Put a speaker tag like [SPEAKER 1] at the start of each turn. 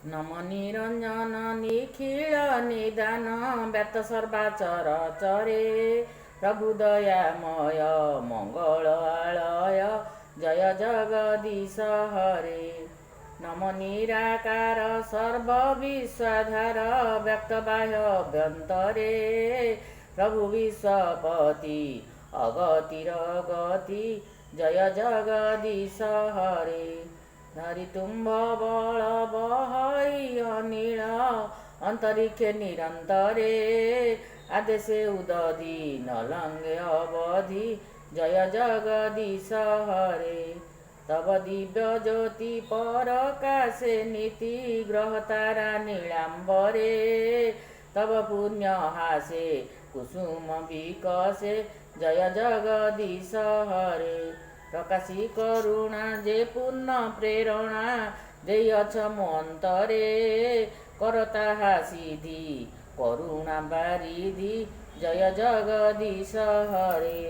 [SPEAKER 1] नम निरञ्जन निखिल निदान व्याप्त सर्वाचर चरे प्रभु दयामय मङ्गलालय जय जगदीश हरे। नम निराकार सर्वविश्वाधार व्यक्त बाह्यभ्यन्तरे प्रभु विश्वपति अगतिरगति जय जगदीश हरे। धरि तुम्भ बल बहै अनिल अन्तरिक्षे निरन्तरे आदेशे उदधि नलङ्गे अवधि जय जगदीश हरे। तब दिव्य ज्योति परकाशे नीति ग्रह तारा नीलाम्बरे तब पुण्य हासे कुसुम विकसे जय जगदीश हरे। प्रकाशी करुणा जे पूर्ण प्रेरणा देयछ मन्तरे करता सिद्धि करुणा बारिधि जय जगदीश हरे।